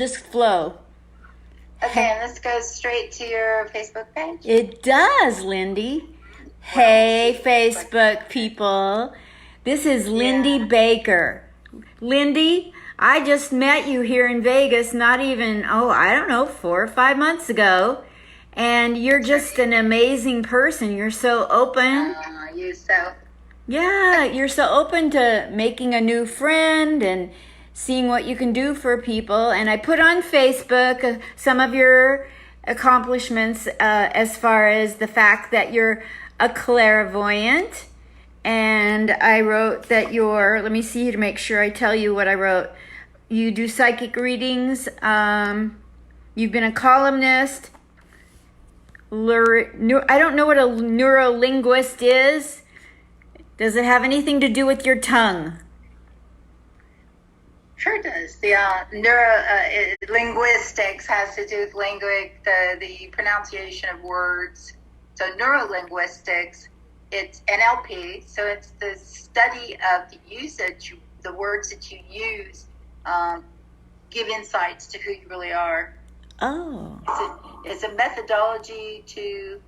Just flow. Okay, and this goes straight to your Facebook page? It does, Lindy. Hey, Facebook people. This is Lindy Baker. Lindy, I just met you here in Vegas not even, I don't know, 4 or 5 months ago. And you're just an amazing person. You're so open. You so. Yeah, you're so open to making a new friend and seeing what you can do for people. And I put on Facebook some of your accomplishments as far as the fact that you're a clairvoyant. And I wrote that let me see to make sure I tell you what I wrote. You do psychic readings. You've been a columnist. I don't know what a neurolinguist is. Does it have anything to do with your tongue? Sure does. The linguistics has to do with the pronunciation of words. So neurolinguistics, it's NLP. So it's the study of the usage, the words that you use, give insights to who you really are. Oh. It's a methodology to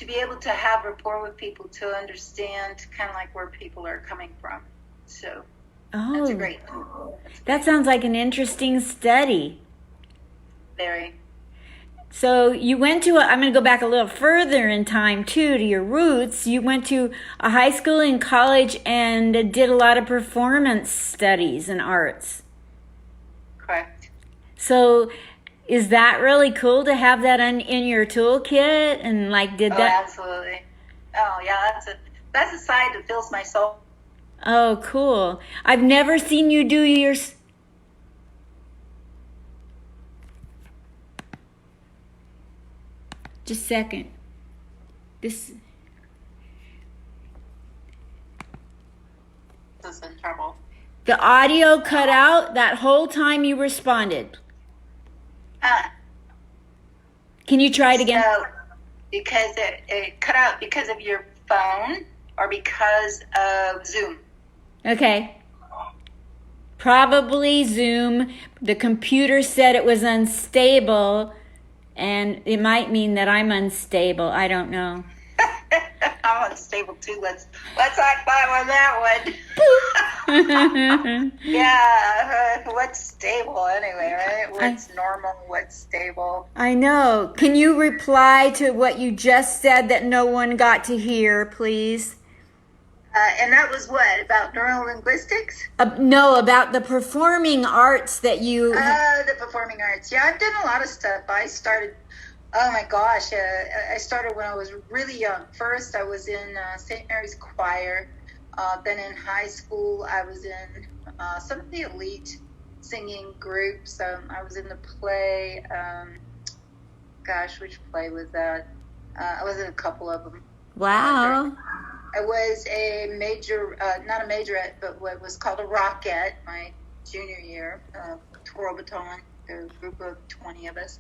be able to have rapport with people, to understand kind of like where people are coming from. So that's a great. That sounds like an interesting study. Very. So you went to, I'm going to go back a little further in time too, to your roots. You went to a high school and college and did a lot of performance studies and arts. Correct. So is that really cool to have that in your toolkit? And Absolutely. Oh yeah, that's a side that fills my soul. Oh, cool. I've never seen you do your... Just a second. This is in trouble. The audio cut out that whole time you responded. Can you try it again? So, because it cut out because of your phone or because of Zoom? Okay. Probably Zoom. The computer said it was unstable, and it might mean that I'm unstable. I don't know. I'm unstable too. Let's act on that one. Yeah, what's stable anyway, right? What's normal? What's stable? I know. Can you reply to what you just said that no one got to hear, please? And that was what? About neurolinguistics? No, about the performing arts that you... The performing arts. Yeah, I've done a lot of stuff. I started... Oh my gosh, I started when I was really young. First, I was in St. Mary's Choir. Then in high school, I was in some of the elite singing groups. I was in the play. Which play was that? I was in a couple of them. Wow. I was a not a majorette, but what was called a rockette my junior year. Twirl baton, a group of 20 of us.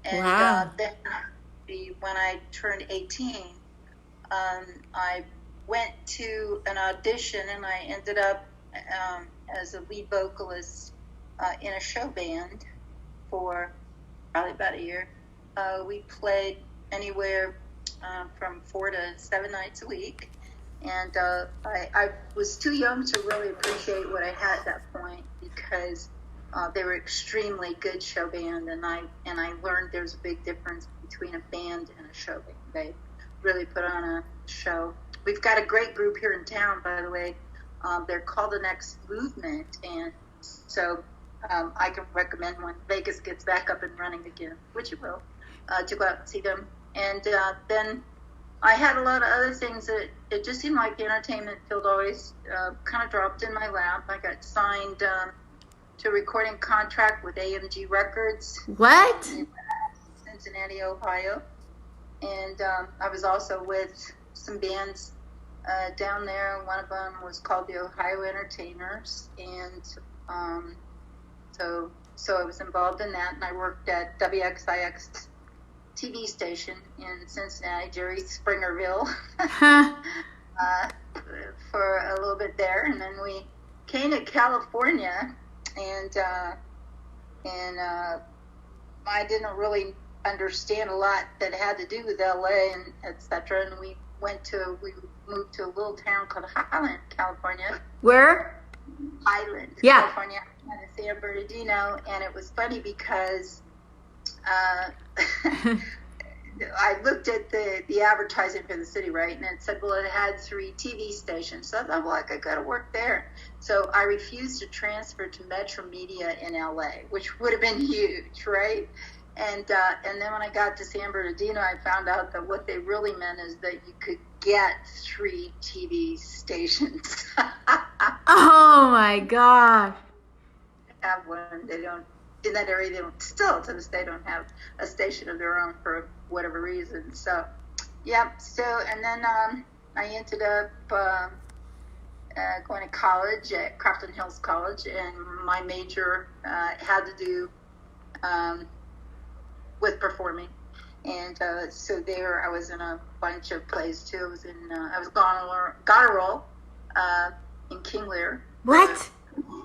And then when I turned 18, I went to an audition and I ended up as a lead vocalist in a show band for probably about a year. We played anywhere from 4 to 7 nights a week. And I was too young to really appreciate what I had at that point because they were extremely good show band, and I learned there's a big difference between a band and a show band. They really put on a show. We've got a great group here in town, by the way. They're called The Next Movement, and so I can recommend when Vegas gets back up and running again, which it will, to go out and see them. And then I had a lot of other things that it just seemed like the entertainment field always kind of dropped in my lap. I got signed to a recording contract with AMG Records. What? In Cincinnati, Ohio. And I was also with some bands down there. One of them was called the Ohio Entertainers. And so I was involved in that. And I worked at WXIX TV station in Cincinnati, Jerry Springerville, for a little bit there. And then we came to California, and and I didn't really understand a lot that had to do with LA and etc. And we moved to a little town called Highland, California. Where? Highland, Yeah. California, and San Bernardino. And it was funny because I looked at the advertising for the city, right? And it said, well, it had 3 TV stations. So I thought, well, I could go to work there. So I refused to transfer to Metro Media in LA, which would have been huge, right? And then when I got to San Bernardino, I found out that what they really meant is that you could get 3 TV stations. Oh my gosh. Have one. They don't, in that area, they don't, still to this day, don't have a station of their own for whatever reason. So, yeah. So, and then I ended up going to college at Crofton Hills College, and my major had to do with performing. And so there, I was in a bunch of plays too. I was Goneril in King Lear. What?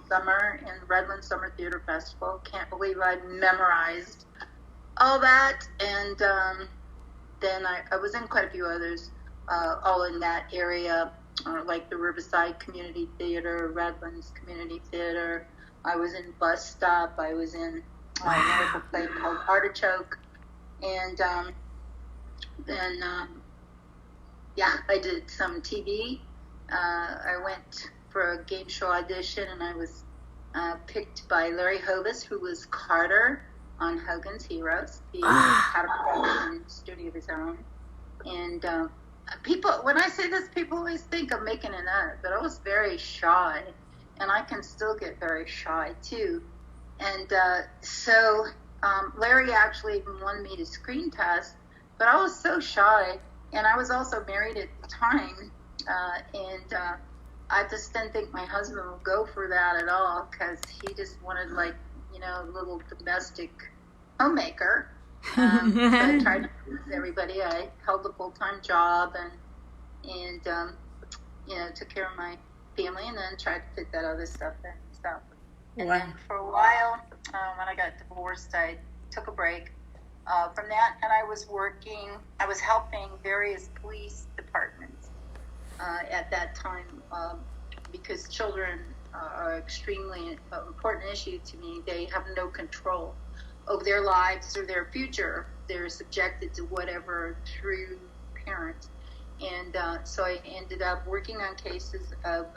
Summer in Redland Summer Theater Festival. Can't believe I memorized all that. And then I was in quite a few others, all in that area, like the Riverside Community Theater, Redlands Community Theater. I was in Bus Stop. I was in a wonderful play called Artichoke. And then, I did some TV. I went for a game show audition, and I was picked by Larry Hovis, who was Carter on Hogan's Heroes. He had a production studio of his own. And people, when I say this, people always think I'm making it up, but I was very shy, and I can still get very shy too. And so Larry actually even wanted me to screen test, but I was so shy, and I was also married at the time, and I just didn't think my husband would go for that at all, because he just wanted, like, a little domestic homemaker. So I tried to please everybody. I held a full-time job and took care of my family, and then tried to fit that other stuff in and stuff. And then for a while, when I got divorced, I took a break from that, and I was helping various police departments at that time, because children are extremely important issue to me. They have no control over their lives or their future. They're subjected to whatever through parents. And so I ended up working on cases of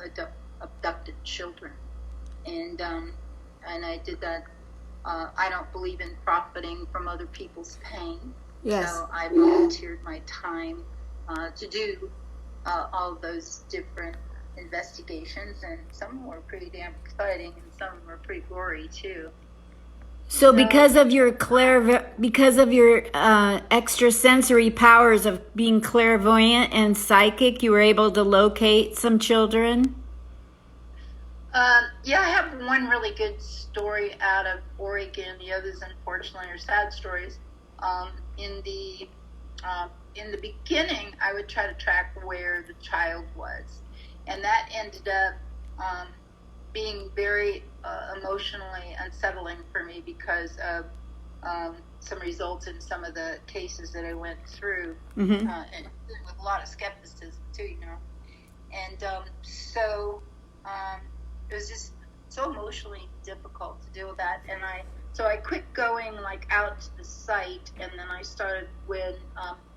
abducted children. And I did that. I don't believe in profiting from other people's pain. Yes. So I volunteered my time to do all of those different investigations, and some were pretty damn exciting, and some were pretty gory too. So because of your extrasensory powers of being clairvoyant and psychic, you were able to locate some children? Yeah, I have one really good story out of Oregon. The others, unfortunately, are sad stories. In the beginning, I would try to track where the child was, and that ended up being very emotionally unsettling for me because of some results in some of the cases that I went through, and with a lot of skepticism too, And so it was just so emotionally difficult to deal with that, and so I quit going like out to the site, and then I started when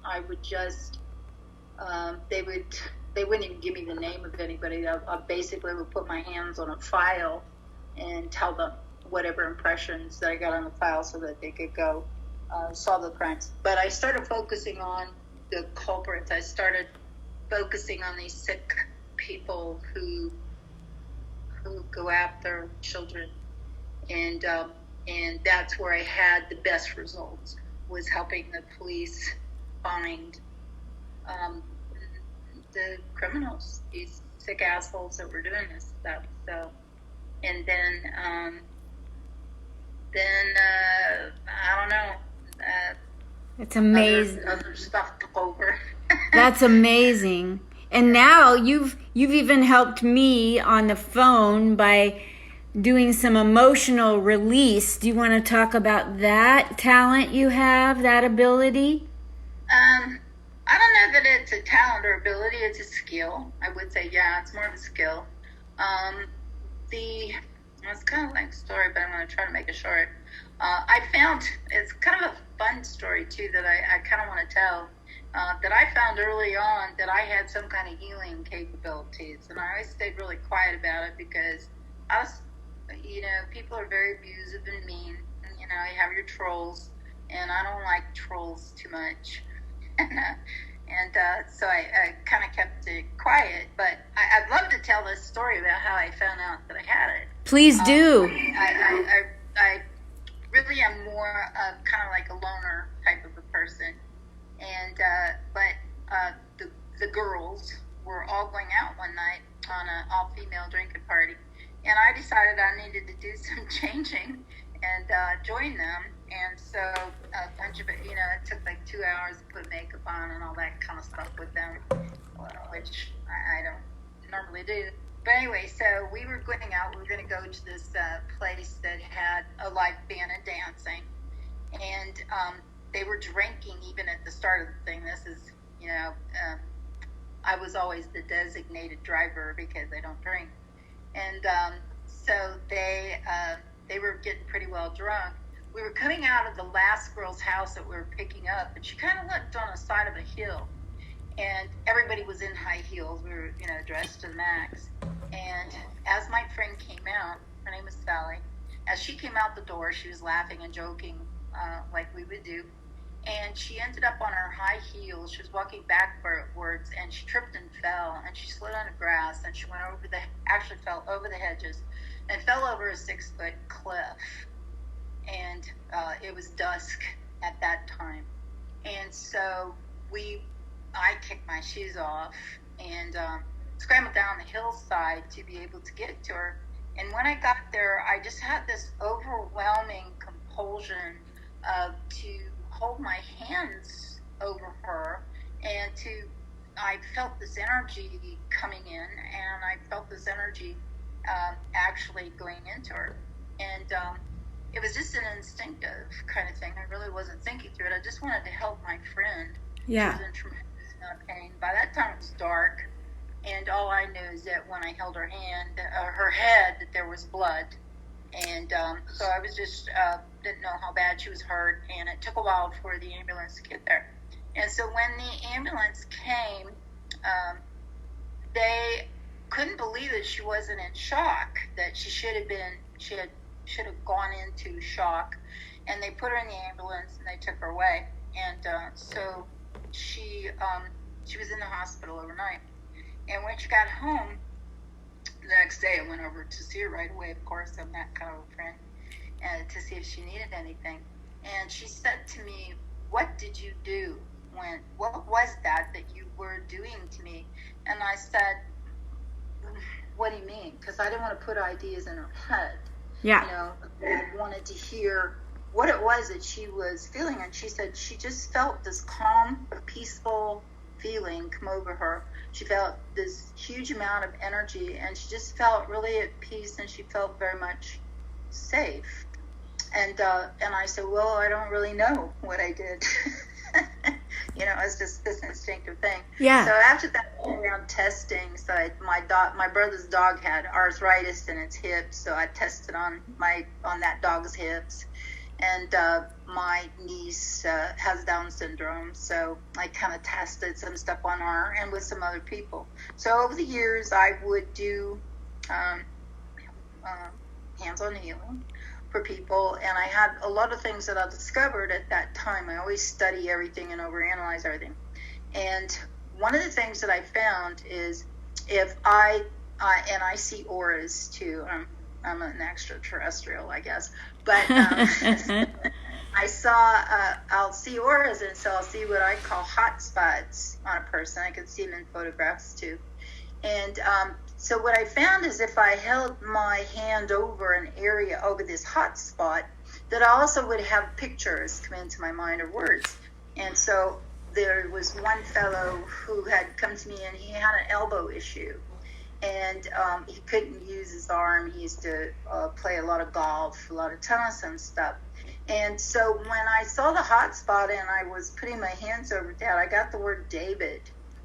I would just they wouldn't even give me the name of anybody. I basically would put my hands on a file and tell them whatever impressions that I got on the file so that they could go solve the crimes. But I started focusing on the culprits. I started focusing on these sick people who go after children, and that's where I had the best results, was helping the police find the criminals, these sick assholes that were doing this stuff. So, and then I don't know. It's amazing. Other stuff took over. That's amazing. And now you've even helped me on the phone by doing some emotional release. Do you want to talk about that talent you have, that ability? I don't know that it's a talent or ability. It's a skill. I would say, yeah, it's more of a skill. It's kind of like a story, but I'm going to try to make it short. I found, it's kind of a fun story too that I kind of want to tell, that I found early on that I had some kind of healing capabilities. And I always stayed really quiet about it because I was, people are very abusive and mean. And, you have your trolls, and I don't like trolls too much. So I kind of kept it quiet, but I'd love to tell this story about how I found out that I had it. Please do. I really am more of kind of like a loner type of a person, and the girls were all going out one night on an all-female drinking party, and I decided I needed to do some changing and join them. And so a bunch of it, it took like 2 hours to put makeup on and all that kind of stuff with them, which I don't normally do. But anyway, so we were going out. We were going to go to this place that had a live band and dancing. And they were drinking even at the start of the thing. This is, I was always the designated driver because I don't drink. And so they were getting pretty well drunk. We were coming out of the last girl's house that we were picking up, and she kind of looked on the side of a hill, and everybody was in high heels. We were, dressed to the max. And as my friend came out, her name is Sally, as she came out the door, she was laughing and joking like we would do. And she ended up on her high heels. She was walking backwards, and she tripped and fell, and she slid on the grass, and she actually fell over the hedges and fell over a 6-foot cliff. And it was dusk at that time. And so I kicked my shoes off and scrambled down the hillside to be able to get to her. And when I got there, I just had this overwhelming compulsion to hold my hands over her, and I felt this energy coming in, and I felt this energy actually going into her. And it was just an instinctive kind of thing. I really wasn't thinking through it. I just wanted to help my friend. Yeah. She was in tremendous amount of pain. By that time, it was dark, and all I knew is that when I held her head, that there was blood. And so I was just didn't know how bad she was hurt, and it took a while for the ambulance to get there. And so when the ambulance came, they couldn't believe that she wasn't in shock, that she should have gone into shock. And they put her in the ambulance, and they took her away. And so she was in the hospital overnight. And when she got home, the next day I went over to see her right away. Of course, I'm that kind of a friend, to see if she needed anything. And she said to me, "What did you do? What was that you were doing to me?" And I said, "What do you mean?" Because I didn't want to put ideas in her head. Yeah. I wanted to hear what it was that she was feeling. And she said she just felt this calm, peaceful feeling come over her. She felt this huge amount of energy, and she just felt really at peace, and she felt very much safe. And I said, "Well, I don't really know what I did." It's just this instinctive thing. Yeah. So after that, I went around testing. So my brother's dog had arthritis in its hips, so I tested on that dog's hips. And my niece has Down syndrome, so I kind of tested some stuff on her and with some other people. So over the years, I would do hands-on healing for people, and I had a lot of things that I discovered at that time. I always study everything and overanalyze everything. And one of the things that I found is if and I see auras too. I'm an extraterrestrial, I guess. But I'll see auras, and so I'll see what I call hot spots on a person. I can see them in photographs too. And so what I found is if I held my hand over an area, over this hot spot, that I also would have pictures come into my mind or words. And so there was one fellow who had come to me, and he had an elbow issue. and he couldn't use his arm. He used to play a lot of golf, a lot of tennis and stuff. And so when I saw the hot spot and I was putting my hands over Dad, I got the word David.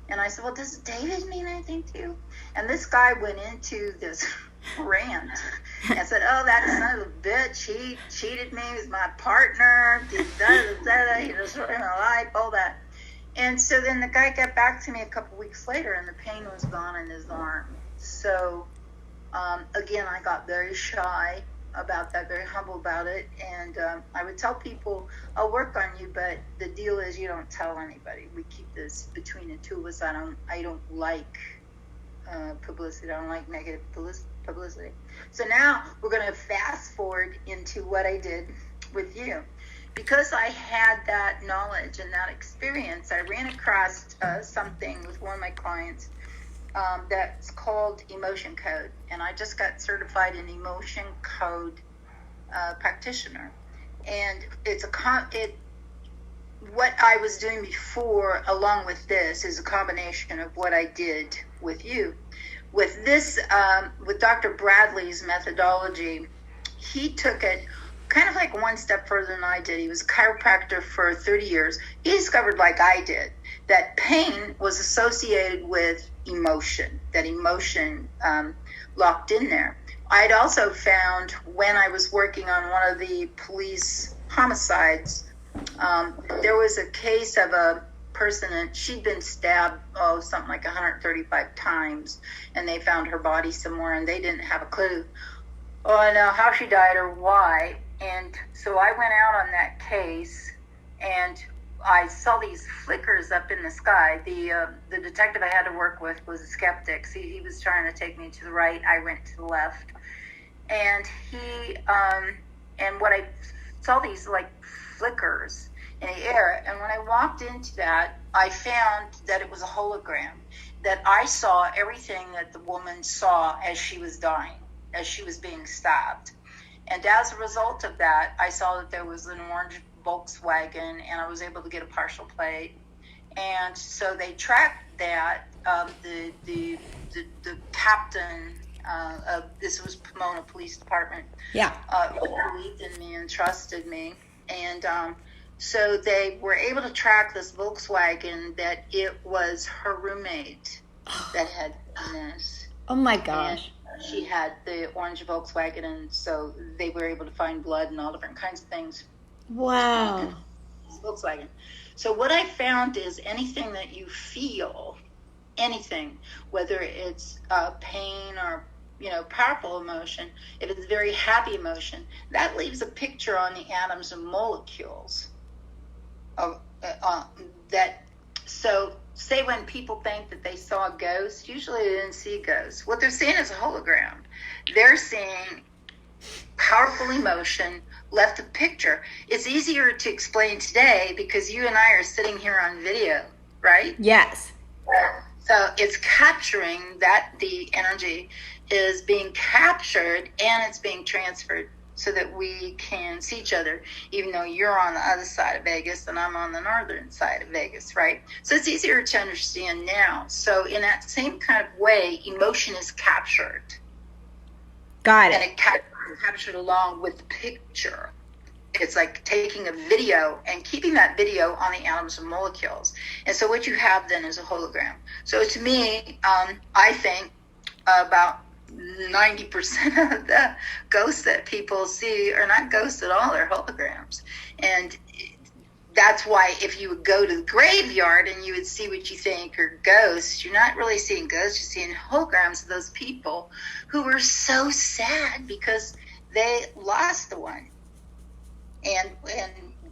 And I said, well, does David mean anything to you? And this guy went into this rant and said, oh, that son of a bitch, he cheated me, he was my partner, he destroyed my life, all that. And so then the guy got back to me a couple weeks later, and the pain was gone in his arm. So, again, I got very shy about that, very humble about it. And I would tell people, I'll work on you, but the deal is you don't tell anybody. We keep this between the two of us. I don't like publicity. I don't like negative publicity. So now we're going to fast forward into what I did with you. Because I had that knowledge and that experience, I ran across something with one of my clients that's called emotion code. And I just got certified in emotion code practitioner. And what I was doing before, along with this, is a combination of what I did with you. With this, with Dr. Bradley's methodology, he took it kind of like one step further than I did. He was a chiropractor for 30 years. He discovered, like I did, that pain was associated with emotion, that emotion locked in there. I'd also found when I was working on one of the police homicides, there was a case of a person, and she'd been stabbed, something like 135 times, and they found her body somewhere, and they didn't have a clue on how she died or why. And so I went out on that case, and I saw these flickers up in the sky. The detective I had to work with was a skeptic. See, he was trying to take me to the right. I went to the left. And what I saw these like flickers in the air. And when I walked into that, I found that it was a hologram, that I saw everything that the woman saw as she was dying, as she was being stabbed. And as a result of that, I saw that there was an orange Volkswagen, and I was able to get a partial plate. And so they tracked that. The captain of this was Pomona Police Department. Yeah. Believed in me and trusted me, and so they were able to track this Volkswagen, that it was her roommate that had done this. Oh my gosh. And she had the orange Volkswagen, and so they were able to find blood and all different kinds of things. Wow. Volkswagen. So what I found is anything that you feel, anything, whether it's pain or powerful emotion, if it's very happy emotion, that leaves a picture on the atoms and molecules of that. So say when people think that they saw a ghost, usually they didn't see a ghost. What they're seeing is a hologram. They're seeing powerful emotion left a picture. It's easier to explain today because you and I are sitting here on video, right? Yes. So it's capturing that, the energy is being captured and it's being transferred so that we can see each other, even though you're on the other side of Vegas and I'm on the northern side of Vegas, right? So it's easier to understand now. So in that same kind of way, emotion is captured. Got it. And it captured along with the picture. It's like taking a video and keeping that video on the atoms and molecules. And so what you have then is a hologram. So to me, I think about 90% of the ghosts that people see are not ghosts at all, they're holograms. And that's why if you would go to the graveyard and you would see what you think are ghosts, you're not really seeing ghosts, you're seeing holograms of those people who were so sad because they lost the one. And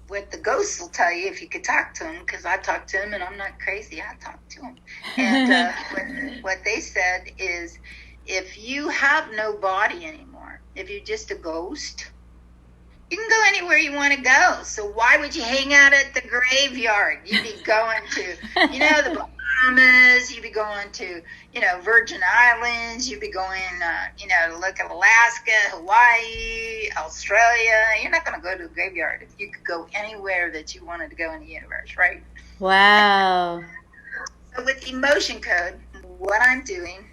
what the ghosts will tell you, if you could talk to them, because I talked to them and I'm not crazy, I talked to them. And what they said is, if you have no body anymore, if you're just a ghost, you can go anywhere you want to go. So why would you hang out at the graveyard? You'd be going to, the Bahamas. You'd be going to, Virgin Islands. You'd be going, to look at Alaska, Hawaii, Australia. You're not going to go to the graveyard. If you could go anywhere that you wanted to go in the universe, right? Wow. So with emotion code, what I'm doing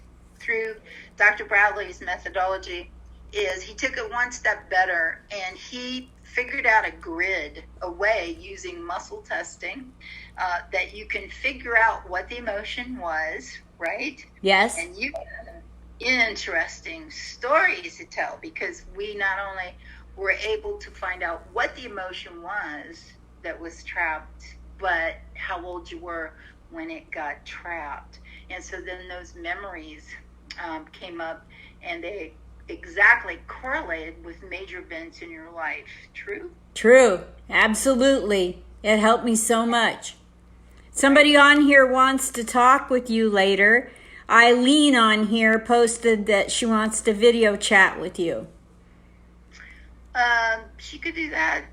through Dr. Bradley's methodology is he took it one step better, and he figured out a way using muscle testing that you can figure out what the emotion was, right? Yes. And you have interesting stories to tell, because we not only were able to find out what the emotion was that was trapped, but how old you were when it got trapped. And so then those memories came up, and they exactly correlated with major events in your life. True? True. Absolutely. It helped me so much. Somebody on here wants to talk with you later. Eileen on here posted that she wants to video chat with you. She could do that.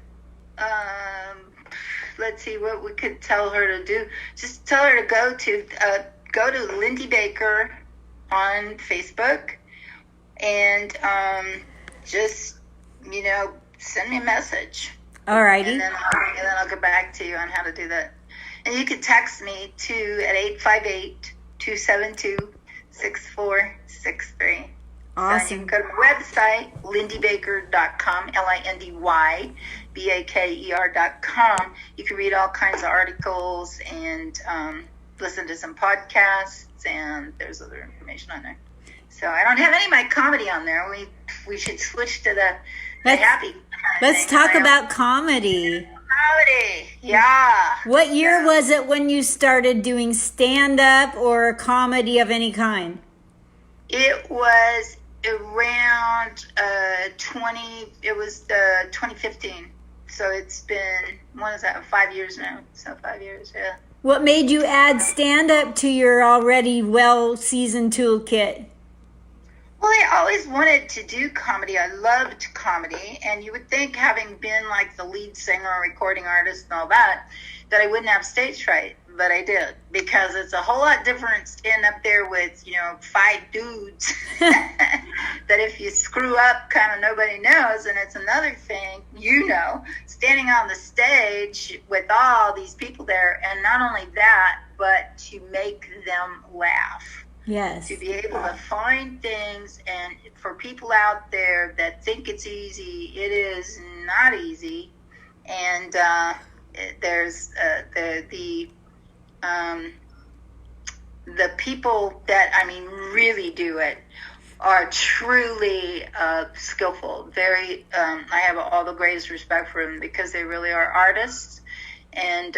Let's see what we could tell her to do. Just tell her to go to Lindy Baker on Facebook, and just send me a message. Alrighty. And then I'll get back to you on how to do that. And you can text me at 858-272-6463. Awesome. So you can go to my website, lindybaker.com, LINDYBAKER.com. You can read all kinds of articles and listen to some podcasts, and there's other information on there. So I don't have any of my comedy on there. We should switch to the happy. Let's talk about comedy. Comedy, yeah. What year was it when you started doing stand-up or comedy of any kind? It was around 2015. So it's been, 5 years now? So 5 years, yeah. What made you add stand-up to your already well-seasoned toolkit? Well, I always wanted to do comedy. I loved comedy. And you would think, having been like the lead singer, recording artist, and all that I wouldn't have stage fright. But I did, because it's a whole lot different standing up there with, 5 dudes that if you screw up, kind of nobody knows. And it's another thing, standing on the stage with all these people there. And not only that, but to make them laugh. Yes. To be able to find things, and for people out there that think it's easy, it is not easy. And there's the people that really do it are truly skillful. Very, I have all the greatest respect for them, because they really are artists. And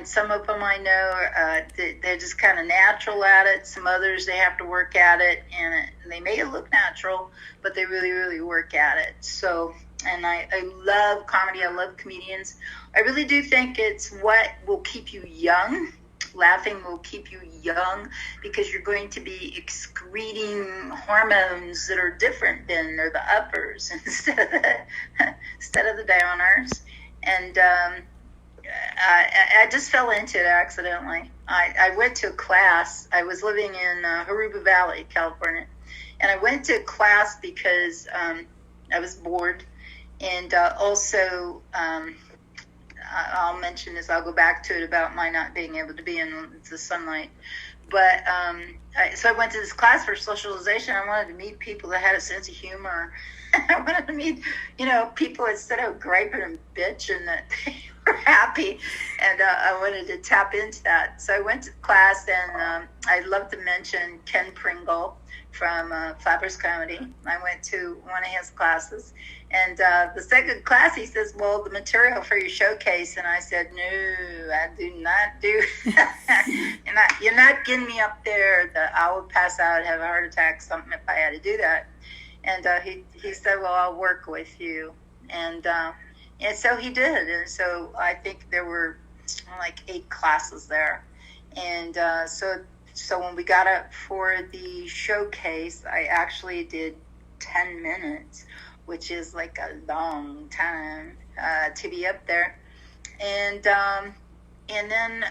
some of them I know, they're just kind of natural at it. Some others, they have to work at it, and they make it look natural, but they really, really work at it. So, and I love comedy. I love comedians. I really do think it's what will keep you young. Laughing will keep you young, because you're going to be excreting hormones that are different than they're the uppers instead of the downers. And I just fell into it accidentally. I went to a class. I was living in Haruba Valley, California, and I went to a class because I was bored, and also I'll mention this. I'll go back to it about my not being able to be in the sunlight. But so I went to this class for socialization. I wanted to meet people that had a sense of humor. I wanted to meet, people instead of griping and bitching that they were happy. And I wanted to tap into that. So I went to class, and I'd love to mention Ken Pringle from Flappers Comedy. I went to one of his classes. And the second class, he says, well, the material for your showcase. And I said, no, I do not do that. You're not getting me up there. I would pass out, have a heart attack, something, if I had to do that. And he said, well, I'll work with you. And so he did. And so I think there were like 8 classes there. And so when we got up for the showcase, I actually did 10 minutes, which is like a long time to be up there. And then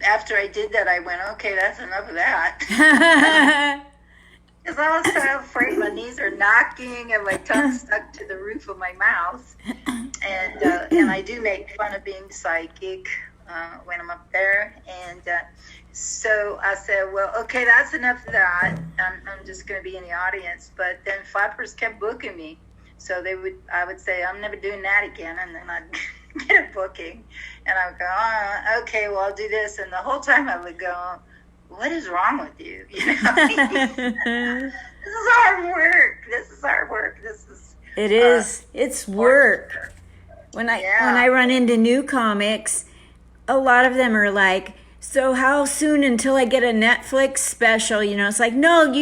after I did that, I went, okay, that's enough of that. Because I was so afraid my knees are knocking and my tongue stuck to the roof of my mouth. And I do make fun of being psychic when I'm up there. And So I said, well, okay, that's enough of that. I'm just going to be in the audience. But then flappers kept booking me. So I would say, I'm never doing that again. And then I'd get a booking. And I would go, oh, okay, well, I'll do this. And the whole time I would go, what is wrong with you? You know, this is hard work. This is hard work. It is. It's work. When I run into new comics, a lot of them are like, so how soon until I get a Netflix special? You know, it's like, no,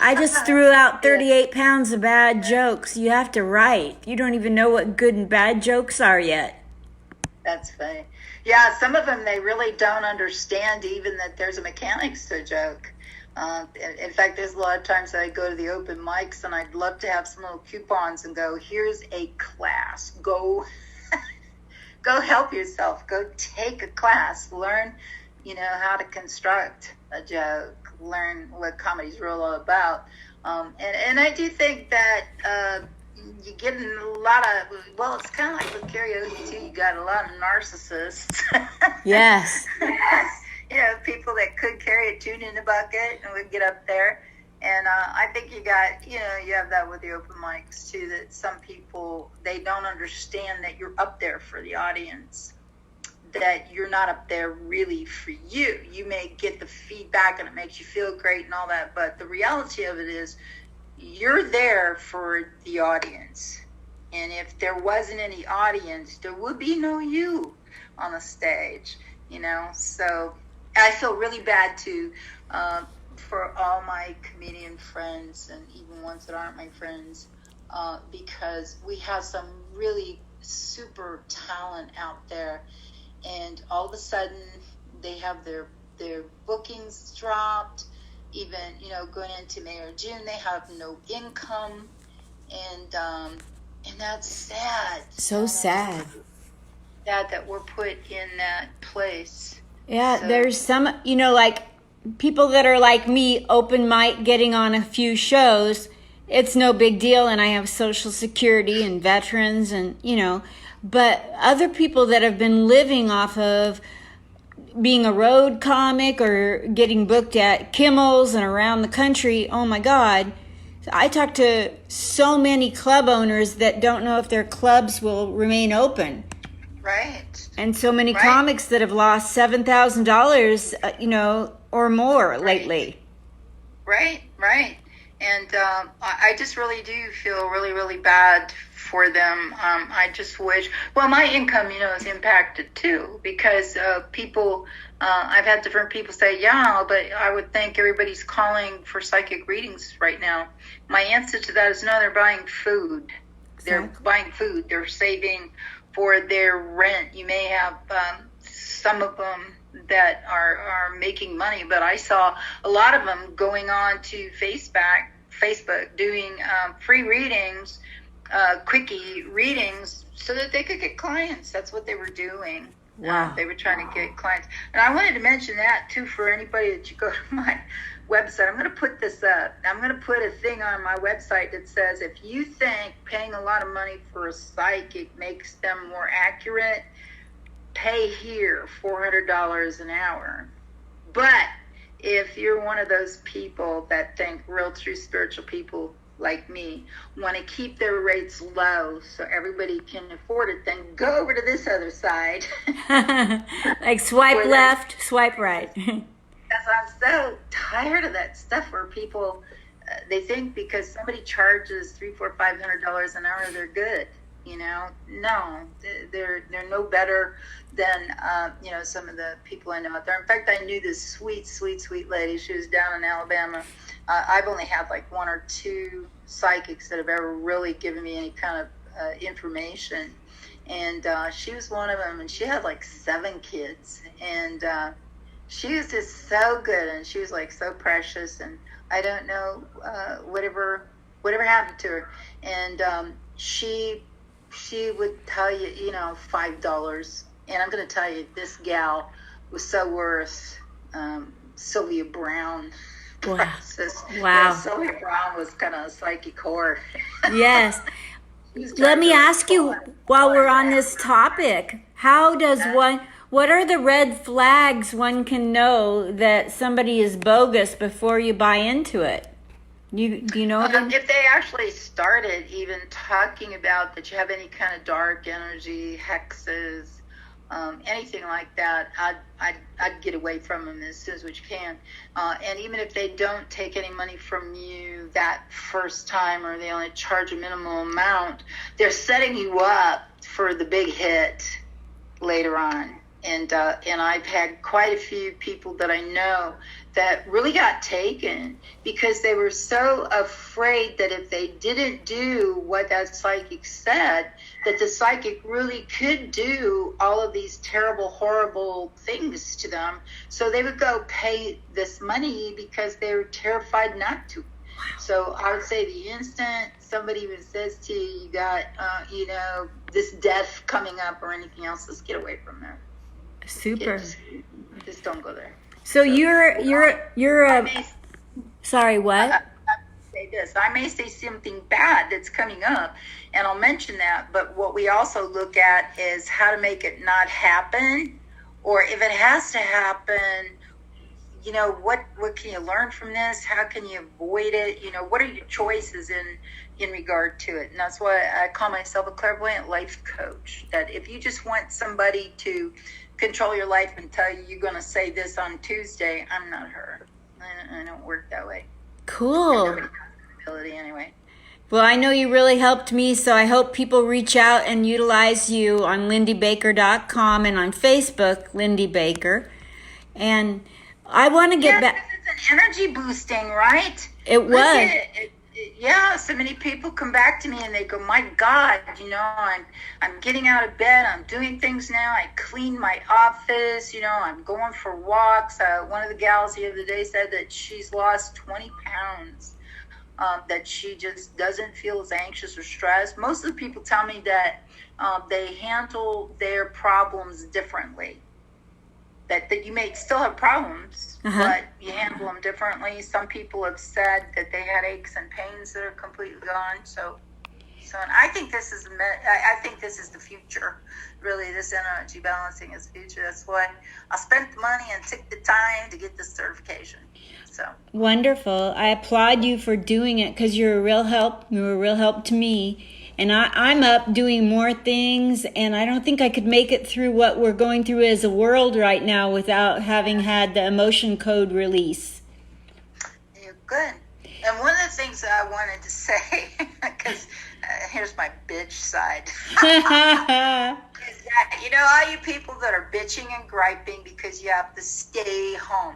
I just threw out 38 pounds of bad jokes. You have to write. You don't even know what good and bad jokes are yet. That's funny. Yeah, some of them, they really don't understand even that there's a mechanics to a joke. In fact, there's a lot of times that I go to the open mics and I'd love to have some little coupons and go, here's a class. Go help yourself. Go take a class. Learn, how to construct a joke. Learn what comedy's really all about. And I do think that you get a lot of, well, it's kind of like with karaoke too. You got a lot of narcissists. Yes. People that could carry a tune in the bucket and would get up there. And I think you have that with the open mics too, that some people, they don't understand that you're up there for the audience, that you're not up there really for you. You may get the feedback and it makes you feel great and all that, but the reality of it is you're there for the audience. And if there wasn't any audience, there would be no you on the stage, So I feel really bad too for all my comedian friends and even ones that aren't my friends, because we have some really super talent out there, and all of a sudden they have their bookings dropped. Even going into May or June, they have no income, and that's sad. So sad. Sad that we're put in that place. Yeah, so there's some, like people that are like me, open mic, getting on a few shows. It's no big deal, and I have Social Security and veterans, and but other people that have been living off of being a road comic or getting booked at Kimmel's and around the country, oh my God. I talk to so many club owners that don't know if their clubs will remain open. Right. And so many comics that have lost $7,000, or more lately. Right. And I just really do feel really, really bad for them. I just wish, well, my income, is impacted too, because people, I've had different people say, yeah, but I would think everybody's calling for psychic readings right now. My answer to that is no, they're buying food. They're buying food. They're saving for their rent. You may have some of them that are making money, but I saw a lot of them going on to Facebook doing free readings, quickie readings, so that they could get clients. That's what they were doing. Wow. They were trying to get clients. And I wanted to mention that too for anybody that you go to my website. I'm going to put this up. I'm going to put a thing on my website that says, if you think paying a lot of money for a psychic makes them more accurate, pay here $400 an hour. But if you're one of those people that think real true spiritual people like me want to keep their rates low so everybody can afford it, then go over to this other side. Like swipe left, swipe right. Because I'm so tired of that stuff where people, they think because somebody charges $300-$500 an hour, they're good. No, they're no better than some of the people I know out there. In fact, I knew this sweet lady. She was down in Alabama. I've only had like one or two psychics that have ever really given me any kind of information, and she was one of them. And she had like 7 kids, and she was just so good, and she was like so precious. And I don't know whatever happened to her, and she would tell you, $5. And I'm going to tell you, this gal was so worth Sylvia Brown. Wow. Yeah, Sylvia Brown was kind of a psychic whore. Yes. Let me ask you, while we're on this topic, how does What are the red flags one can know that somebody is bogus before you buy into it? Do you know them? If they actually started even talking about that you have any kind of dark energy, hexes, anything like that, I'd get away from them as soon as you can. And even if they don't take any money from you that first time, or they only charge a minimal amount, they're setting you up for the big hit later on. And I've had quite a few people that I know that really got taken because they were so afraid that if they didn't do what that psychic said, that the psychic really could do all of these terrible, horrible things to them. So they would go pay this money because they were terrified not to. So I would say the instant somebody even says to you, you got, this death coming up or anything else, let's get away from there. Super. Just don't go there. So you're a. Sorry, what? I say this. I may say something bad that's coming up, and I'll mention that. But what we also look at is how to make it not happen, or if it has to happen, what can you learn from this? How can you avoid it? What are your choices in regard to it? And that's why I call myself a clairvoyant life coach. That if you just want somebody to control your life and tell you you're going to say this on Tuesday, I'm not her. I don't work that way. Cool. Nobody has that ability anyway. Well, I know you really helped me, so I hope people reach out and utilize you on lindybaker.com and on Facebook, Lindy Baker. And I want to get back. It's an energy boosting, right? It was. So many people come back to me and they go, my God, I'm getting out of bed. I'm doing things now. I clean my office. I'm going for walks. One of the gals the other day said that she's lost 20 pounds, that she just doesn't feel as anxious or stressed. Most of the people tell me that they handle their problems differently. That you may still have problems, but you handle them differently. Some people have said that they had aches and pains that are completely gone. So and I think this is the future. Really, this energy balancing is the future. That's why I spent the money and took the time to get this certification. So wonderful. I applaud you for doing it because you're a real help. You're a real help to me. And I'm up doing more things, and I don't think I could make it through what we're going through as a world right now without having had the emotion code release. You're good. And one of the things that I wanted to say, because here's my bitch side, is that, all you people that are bitching and griping because you have to stay home,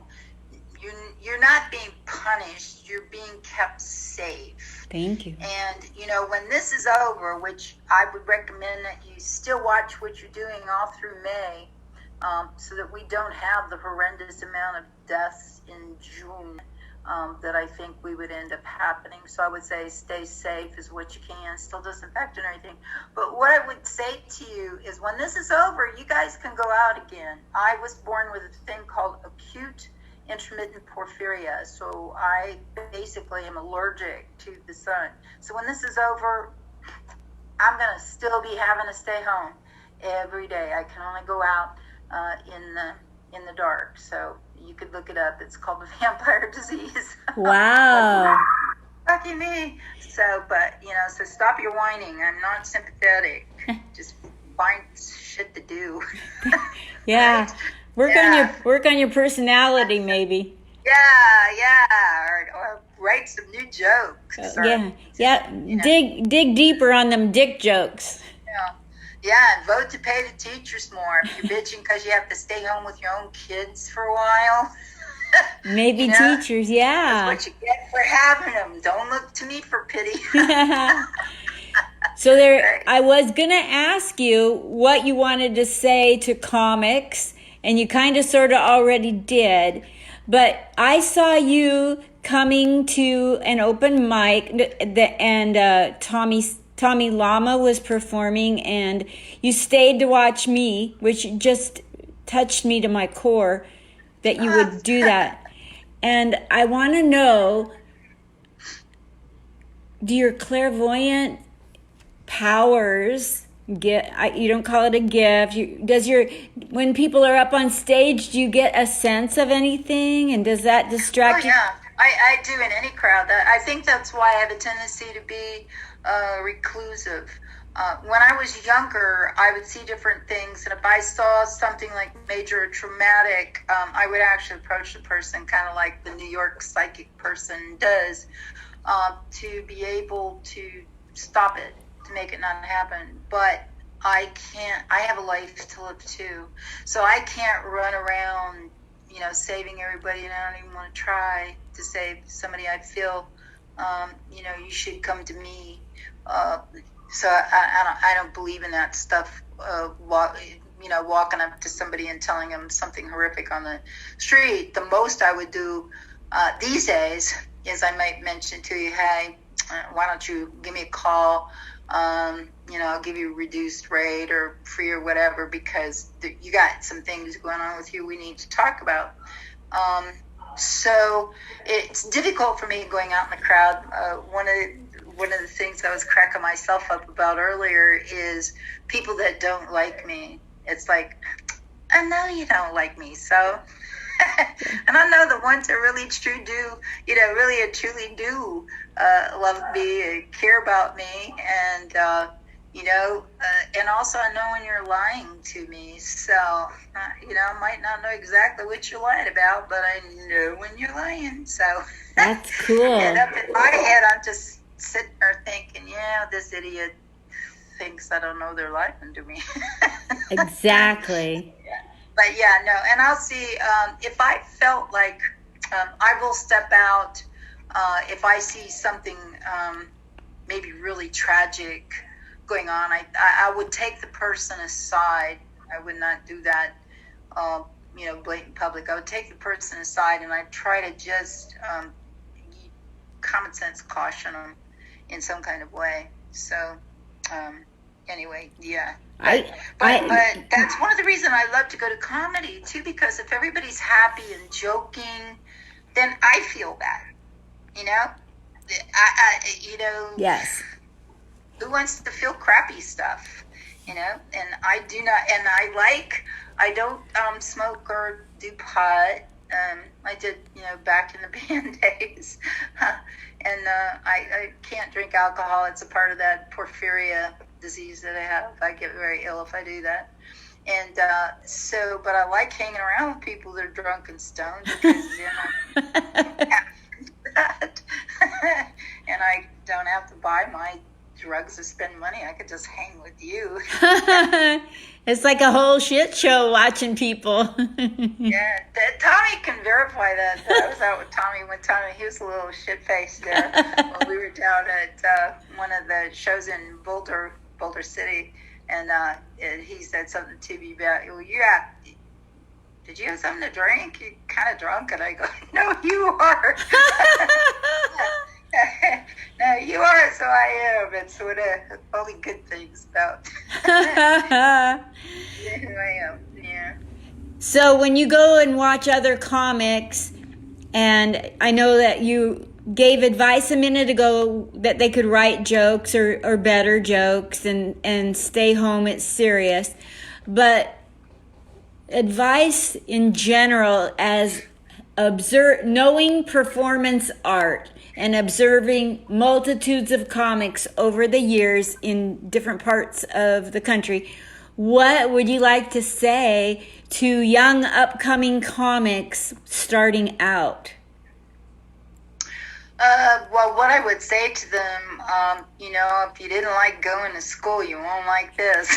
you're not being punished, you're being kept safe. Thank you. And, when this is over, which I would recommend that you still watch what you're doing all through May, so that we don't have the horrendous amount of deaths in June that I think we would end up happening. So I would say stay safe as what you can, still disinfect and everything. But what I would say to you is when this is over, you guys can go out again. I was born with a thing called acute intermittent porphyria, so I basically am allergic to the sun. So when this is over, I'm going to still be having to stay home every day. I can only go out in the dark. So you could look it up. It's called the vampire disease. Wow. Lucky me. So, so stop your whining. I'm not sympathetic. Just find shit to do. Yeah. Right? Work on your personality, maybe. Or write some new jokes. Dig deeper on them dick jokes. And vote to pay the teachers more. If you're bitching because you have to stay home with your own kids for a while. Maybe teachers, That's what you get for having them. Don't look to me for pity. So I was going to ask you what you wanted to say to comics, and you kind of sort of already did. But I saw you coming to an open mic, and Tommy Lama was performing, and you stayed to watch me, which just touched me to my core that you would do that. And I want to know, do your clairvoyant powers you don't call it a gift. When people are up on stage, do you get a sense of anything, and does that distract you? Yeah, I do in any crowd. I think that's why I have a tendency to be reclusive. When I was younger, I would see different things, and if I saw something like major or traumatic, I would actually approach the person, kind of like the New York psychic person does, to be able to stop it, to make it not happen. But I can't. I have a life to live too, so I can't run around, saving everybody, and I don't even want to try to save somebody. I feel, you should come to me. So I don't believe in that stuff. Walking up to somebody and telling them something horrific on the street. The most I would do these days is I might mention to you, hey, why don't you give me a call? I'll give you a reduced rate or free or whatever, because you got some things going on with you we need to talk about. So it's difficult for me going out in the crowd. One of the things I was cracking myself up about earlier is people that don't like me. It's like, I know you don't like me, so... And I know the ones that really really and truly do love me and care about me, and and also I know when you're lying to me. So I might not know exactly what you're lying about, but I know when you're lying. So that's cool. And up in my head, I'm just sitting there thinking, yeah, this idiot thinks I don't know they're lying to me. Exactly. But yeah, no, and I'll see if I felt like I will step out if I see something maybe really tragic going on. I would take the person aside. I would not do that, blatant public. I would take the person aside, and I'd try to just common sense caution them in some kind of way. So anyway, yeah. But that's one of the reasons I love to go to comedy too, because if everybody's happy and joking, then I feel bad. Yes. Who wants to feel crappy stuff? And I do not. And I don't smoke or do pot. I did, back in the band days. And I can't drink alcohol. It's a part of that porphyria disease that I have. I get very ill if I do that. And but I like hanging around with people that are drunk and stoned, because and I don't have to buy my drugs or spend money. I could just hang with you. It's like a whole shit show watching people. Yeah, Tommy can verify that. I was out with Tommy one time, and he was a little shit-faced there while we were down at one of the shows in Boulder City, and he said something to me about, did you have something to drink? You're kind of drunk. And I go, no, you are. No, you are, so I am. It's sort of only good things about who I am. Yeah. So when you go and watch other comics, and I know that you gave advice a minute ago that they could write jokes or better jokes and stay home, it's serious, but advice in general as knowing performance art and observing multitudes of comics over the years in different parts of the country, what would you like to say to young upcoming comics starting out? Well, what I would say to them, if you didn't like going to school, you won't like this.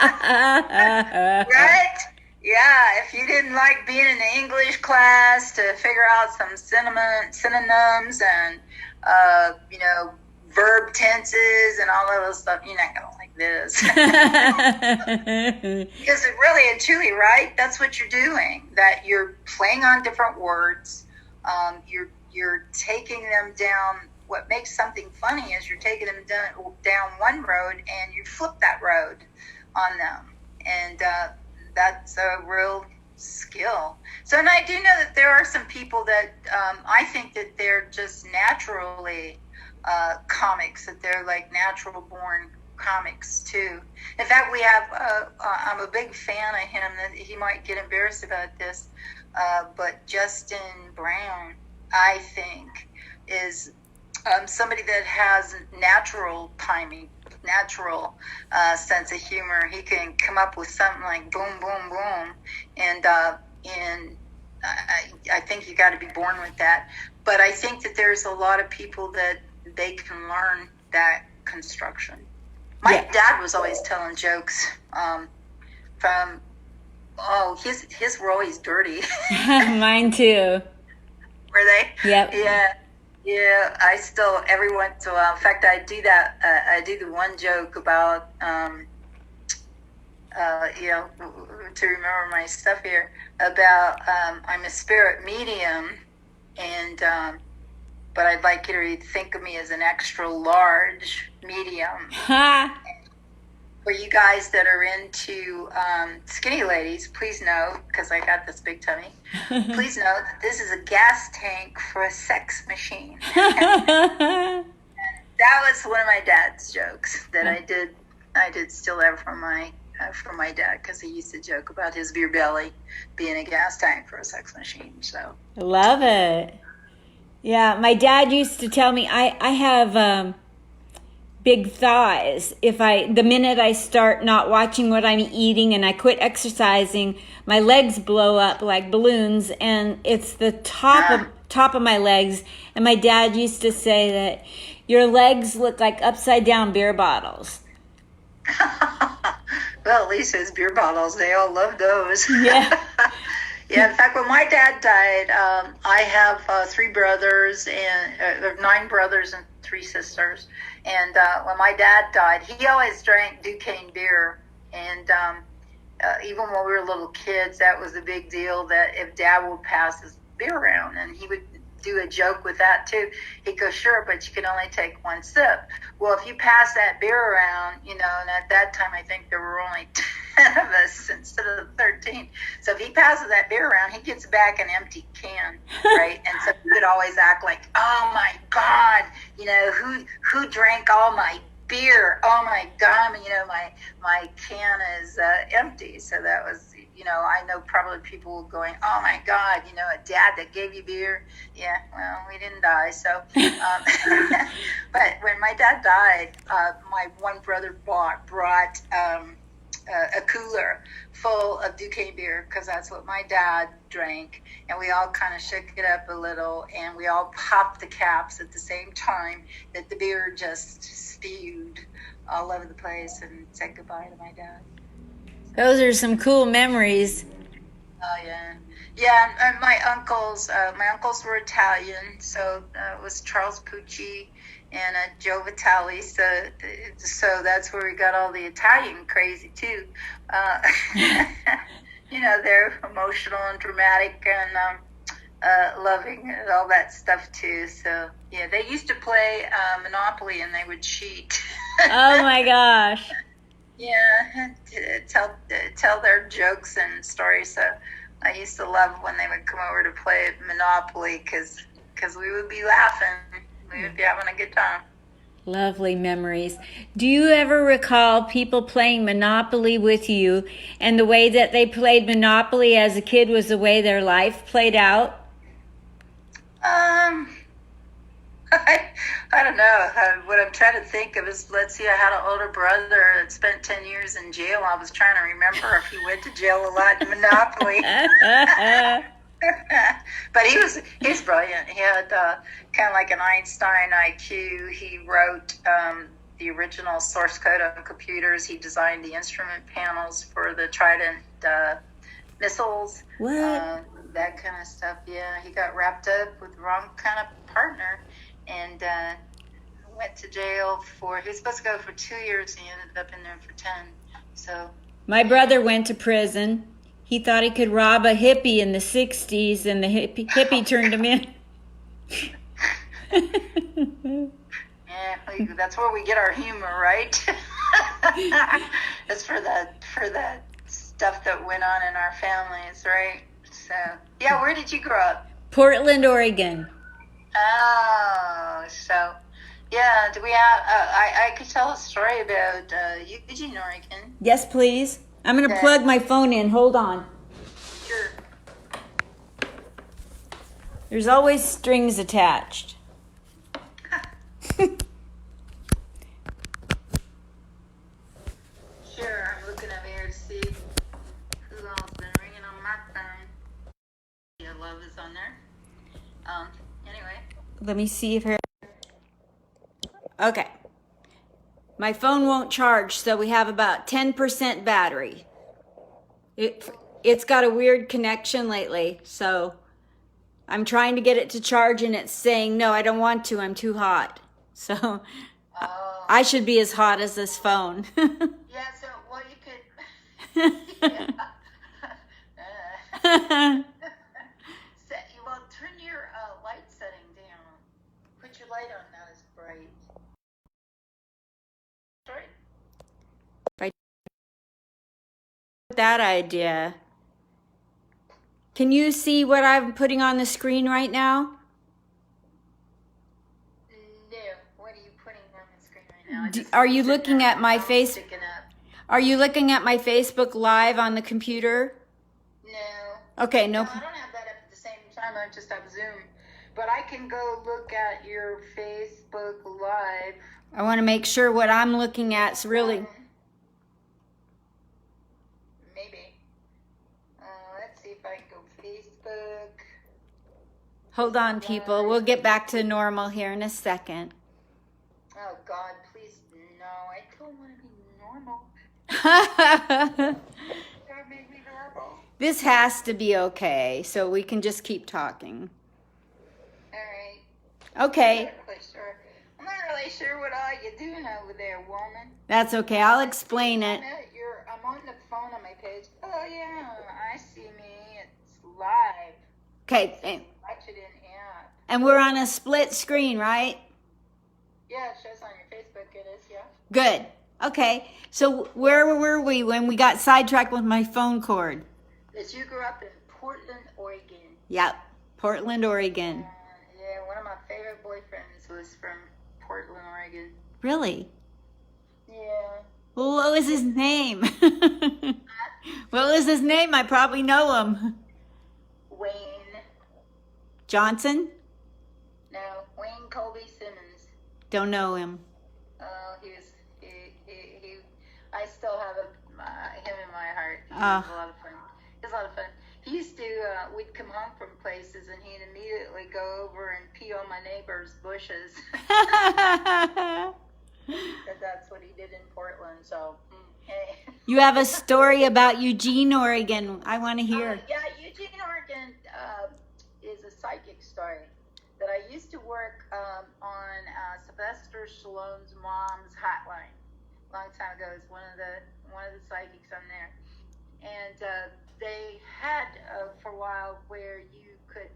Right? Yeah, if you didn't like being in the English class to figure out some synonyms and, verb tenses and all of those stuff, you're not going to like this. Because it really and truly, right? That's what you're doing. That you're playing on different words. You're taking them down. What makes something funny is you're taking them down one road and you flip that road on them. And that's a real skill. So, and I do know that there are some people that I think that they're just naturally comics, that they're like natural born comics too. In fact, we have. I'm a big fan of him. That he might get embarrassed about this, but Justin Brown, I think, is somebody that has natural timing, natural sense of humor. He can come up with something like boom, boom, boom, and I think you got to be born with that. But I think that there's a lot of people that they can learn that construction. My dad was always telling jokes his were always dirty. Mine too. Were they? Yep. Yeah. I still, every once in a while, in fact, I do that. I do the one joke about, to remember my stuff here, about I'm a spirit medium, and but I'd like you to think of me as an extra large medium. For you guys that are into skinny ladies, please know, because I got this big tummy, please know that this is a gas tank for a sex machine. That was one of my dad's jokes that I did steal that from my dad, because he used to joke about his beer belly being a gas tank for a sex machine. So I love it. Yeah, my dad used to tell me I have big thighs. The minute I start not watching what I'm eating and I quit exercising, my legs blow up like balloons, and it's the top of my legs. And my dad used to say that your legs look like upside down beer bottles. Well, at least his beer bottles, they all love those. Yeah. Yeah, in fact, when my dad died, I have 3 brothers and 9 brothers and 3 sisters. And when my dad died, he always drank Duquesne beer. And even when we were little kids, that was a big deal, that if Dad would pass his beer around, and he would do a joke with that too. He'd go, sure, but you can only take 1 sip. Well, if you pass that beer around, and at that time I think there were only 10 of us instead of 13. So if he passes that beer around, he gets back an empty can, right? And so he would always act like, oh my God, who drank all my beer? Oh my God, my can is empty. So that was, I know probably people going, oh my God, a dad that gave you beer. Yeah, well, we didn't die. So, but when my dad died, my one brother brought a cooler full of Duquesne beer, because that's what my dad drank, and we all kind of shook it up a little, and we all popped the caps at the same time, that the beer just spewed all over the place, and said goodbye to my dad. Those are some cool memories. Oh yeah, and my uncles were Italian, so it was Charles Pucci and Joe Vitale, so that's where we got all the Italian crazy too. They're emotional and dramatic and loving and all that stuff too. So yeah, they used to play Monopoly, and they would cheat. Oh my gosh. Yeah, tell their jokes and stories. So I used to love when they would come over to play Monopoly, because we would be laughing. We would be having a good time. Lovely memories. Do you ever recall people playing Monopoly with you, and the way that they played Monopoly as a kid was the way their life played out? I don't know. What I'm trying to think of is, let's see, I had an older brother that spent 10 years in jail. I was trying to remember if he went to jail a lot in Monopoly. But he's brilliant. He had kind of like an Einstein IQ. He wrote the original source code on computers. He designed the instrument panels for the Trident missiles. What? That kind of stuff. Yeah, he got wrapped up with the wrong kind of partner, and went to jail he was supposed to go for 2 years, and he ended up in there for 10. So my brother went to prison. He thought he could rob a hippie in the 60s, and the hippie turned him in. Yeah, that's where we get our humor, right? That's for that stuff that went on in our families, right? So, yeah, where did you grow up? Portland, Oregon. Oh, so Yeah, do we have? I could tell a story about Eugene, Oregon. Yes, please. I'm going to That plug my phone in. Hold on. sure. There's always strings attached. Sure, I'm looking over here to see who else been ringing on my phone. Yeah, love is on there. Anyway. Let me see if her. Okay. My phone won't charge, so we have about 10% battery. It's got a weird connection lately, so I'm trying to get it to charge and it's saying, no, I don't want to. I'm too hot. So Oh. I should be as hot as this phone. Yeah, so, well, you could. Well, turn your light setting down. Put your light on, not as bright. Sorry? That idea. Can you see what I'm putting on the screen right now? No. What are you putting on the screen right now? Are you looking at my face? Are you looking at my Facebook Live on the computer? No. Okay, No, no. I don't have that up at the same time. I just have Zoom. But I can go look at your Facebook Live. I want to make sure what I'm looking at's really. Maybe. Let's see if I can go Facebook. Hold on, people. We'll get back to normal here in a second. Oh, God, please, no. I don't want to be normal. Don't make me normal. This has to be okay, so we can just keep talking. All right. Okay. I'm not really sure what all you're doing over there, woman. That's okay. I'll explain it. I'm on the phone on my page. Oh, yeah. I see me. It's live. Okay. Watch it in app. And we're on a split screen, right? Yeah, it shows on your Facebook. It is, yeah. Good. Okay. So where were we when we got sidetracked with my phone cord? That you grew up in Portland, Oregon. Yep. Portland, Oregon. Yeah, one of my favorite boyfriends was from Portland, Oregon. Really? Yeah. Well, what was his name? What was his name? I probably know him. Wayne. Johnson? No, Wayne Colby Simmons. Don't know him. He I still have him in my heart. He was a lot of fun. It was a lot of fun. He used to, we'd come home from places and he'd immediately go over and pee on my neighbor's bushes. That's what he did in Portland, so, hey. You have a story about Eugene, Oregon. I want to hear. Yeah, Eugene, Oregon is a psychic story. That I used to work on Sylvester Stallone's mom's hotline. Long time ago, it was one of the psychics on there, and they had for a while where you could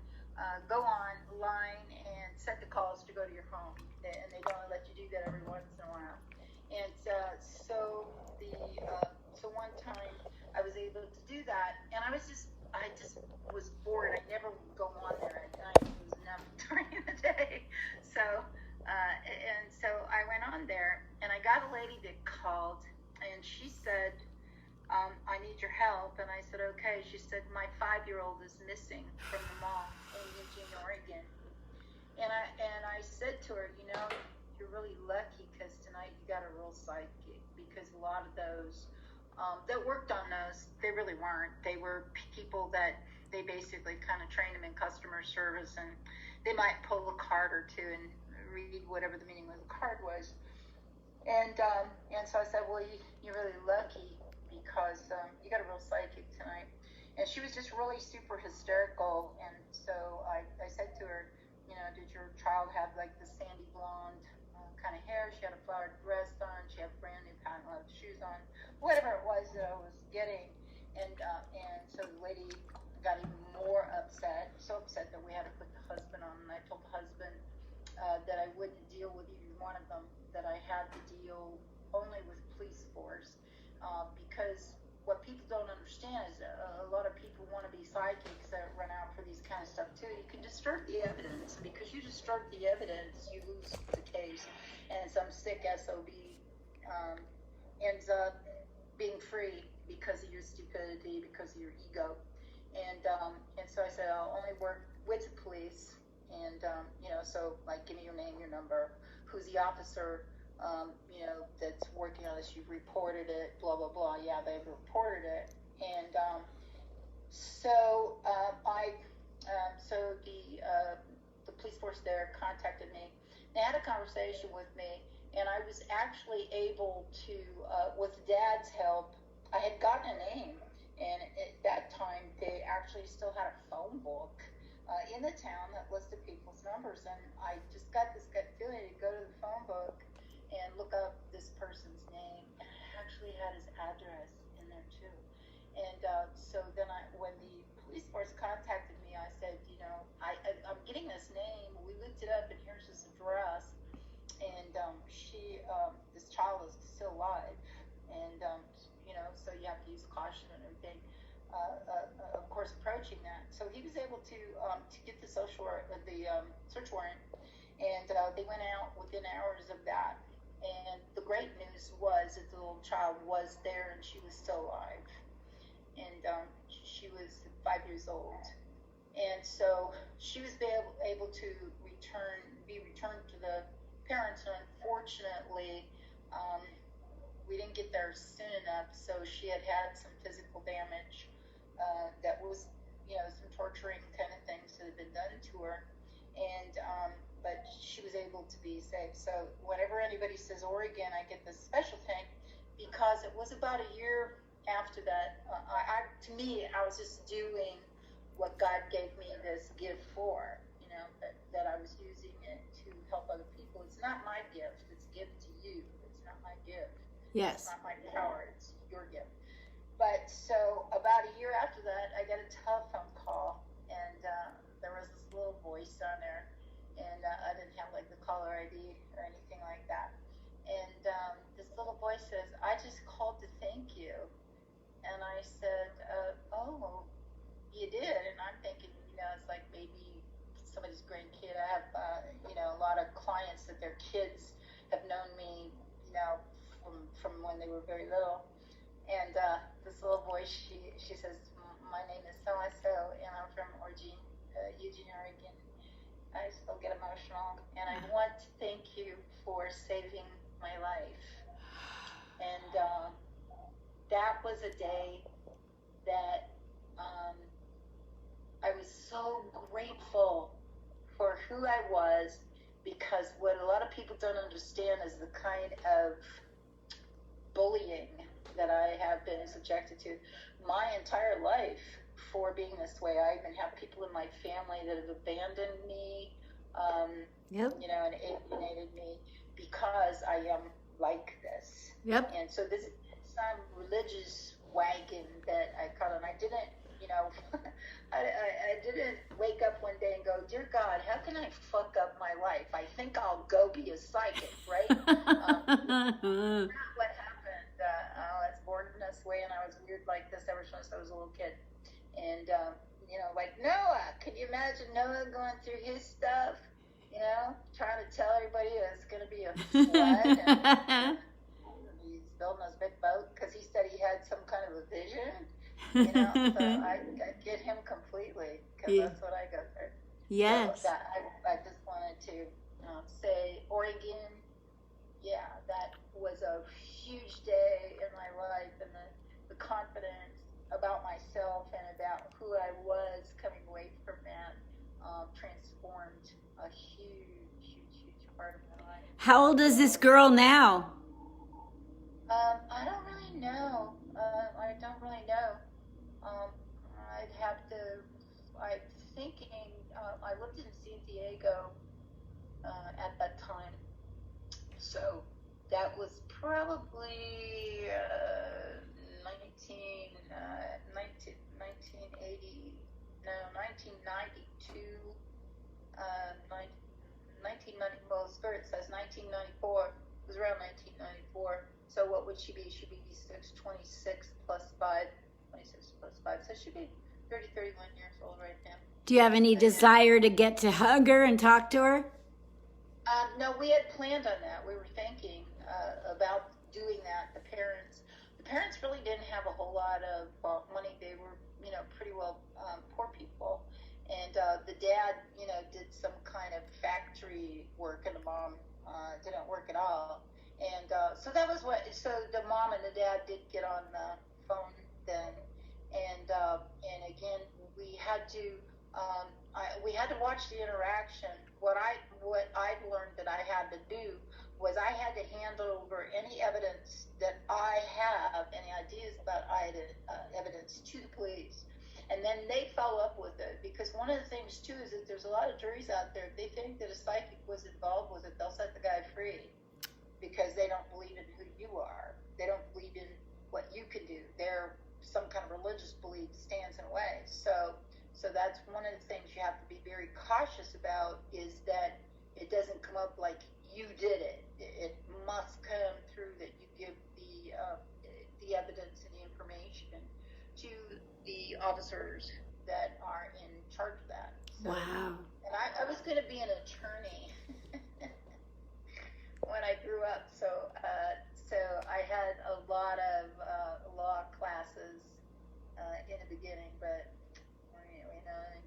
go online and set the calls to go to your home, and they don't let you do that every once in a while. And so one time I was able to do that, and I just was bored. I never would go on there at night. It was enough during the day. So I went on there, and I got a lady that called, and she said, I need your help. And I said, okay. She said, my 5-year-old is missing from the mall in Eugene, Oregon. And I said to her, you're really lucky because tonight you got a real psychic, because a lot of those that worked on those, they really weren't. They were people that they basically kind of trained them in customer service, and they might pull a card or two and read whatever the meaning of the card was. And so I said, well, you're really lucky because you got a real psychic tonight. And she was just really super hysterical. And so I said to her, did your child have like the sandy blonde kind of hair? She had a flowered dress on. She had brand new patent leather shoes on. Whatever it was that I was getting. And so the lady got even more upset, so upset that we had to put the husband on. And I told the husband that I wouldn't deal with either one of them, that I had to deal only with police force, because what people don't understand is a lot of people want to be psychics that run out for these kind of stuff too. You can distort the evidence, and because you distort the evidence, you lose the case, and some sick SOB ends up being free because of your stupidity, because of your ego. And so I said, I'll only work with the police, and so like, give me your name, your number, who's the officer, that's working on this, you've reported it, blah blah blah. Yeah, they've reported it. And so the police force there contacted me. They had a conversation with me, and I was actually able to, with Dad's help, I had gotten a name, and at that time they actually still had a phone book in the town that listed people's numbers, and I just got this gut feeling to go to the phone book and look up this person's name, and I actually had his address in there too. And so then when the police force contacted me, I said, I'm getting this name. We looked it up, and here's his address. And this child is still alive. And so you have to use caution and everything. Of course, approaching that. So he was able to get the search warrant, and they went out within hours of that. And the great news was that the little child was there, and she was still alive. And she was 5 years old, and so she was able to be returned to the parents. And unfortunately, we didn't get there soon enough, so she had some physical damage that was, some torturing kind of things that had been done to her, and but she was able to be saved. So whenever anybody says Oregon, I get this special thing, because it was about a year after that. To me, I was just doing what God gave me this gift for, that I was using it to help other people. It's not my gift, it's a gift to you. It's not my gift. Yes. It's not my power, it's your gift. But so about a year after that, I got a telephone call, and there was this little voice on there, and I didn't have like the caller ID or anything like that. And this little voice says, I just called to thank you. And I said, oh, you did? And I'm thinking, it's like maybe somebody's grandkid. I have, a lot of clients that their kids have known me, from when they were very little. And this little voice, she says, my name is so-and-so, and I'm from Eugene, Oregon. I still get emotional. And I want to thank you for saving my life. And that was a day that I was so grateful for who I was, because what a lot of people don't understand is the kind of bullying that I have been subjected to my entire life for being this way. I even have people in my family that have abandoned me, and alienated me because I am like this. Yep. And so this is some religious wagon that I caught on. I didn't, I didn't wake up one day and go, dear God, how can I fuck up my life? I think I'll go be a psychic, right? Not what happened. I was born in this way, and I was weird like this ever since I was a little kid. And, like Noah, can you imagine Noah going through his stuff, trying to tell everybody it's going to be a flood, and he's building his big boat because he said he had some kind of a vision, so I get him completely, because that's what I go through. Yes. So I just wanted to say, Oregon, that was a huge day in my life, and the confidence about myself and about who I was coming away from that transformed a huge part of my life. How old is this girl now? I don't really know. I don't really know. I'd have to. I'm thinking. I lived in San Diego at that time, so that was probably 1992. 1990. Well, Spirit says 1994. It was around 1994. So what would she be? She'd be 26 plus 5. 26 plus 5. So she'd be 31 years old right now. Do you have any desire to get to hug her and talk to her? No, we had planned on that. We were thinking about doing that. The parents really didn't have a whole lot of money. They were, pretty well poor people. And the dad, did some kind of factory work, and the mom didn't work at all. And so that was so the mom and the dad did get on the phone then. And again, we had to watch the interaction. What I'd learned that I had to do was I had to hand over any evidence that I have, any ideas about evidence, to the police. And then they follow up with it, because one of the things too is that there's a lot of juries out there, if they think that a psychic was involved with it, they'll set the guy free, because they don't believe in who you are. They don't believe in what you can do. They're some kind of religious belief stands in the way. So that's one of the things you have to be very cautious about, is that it doesn't come up like you did it. It must come through that you give the evidence and the information to the officers that are in charge of that. So, Wow. And I was going to be an attorney when I grew up, so I had a lot of law classes in the beginning, but I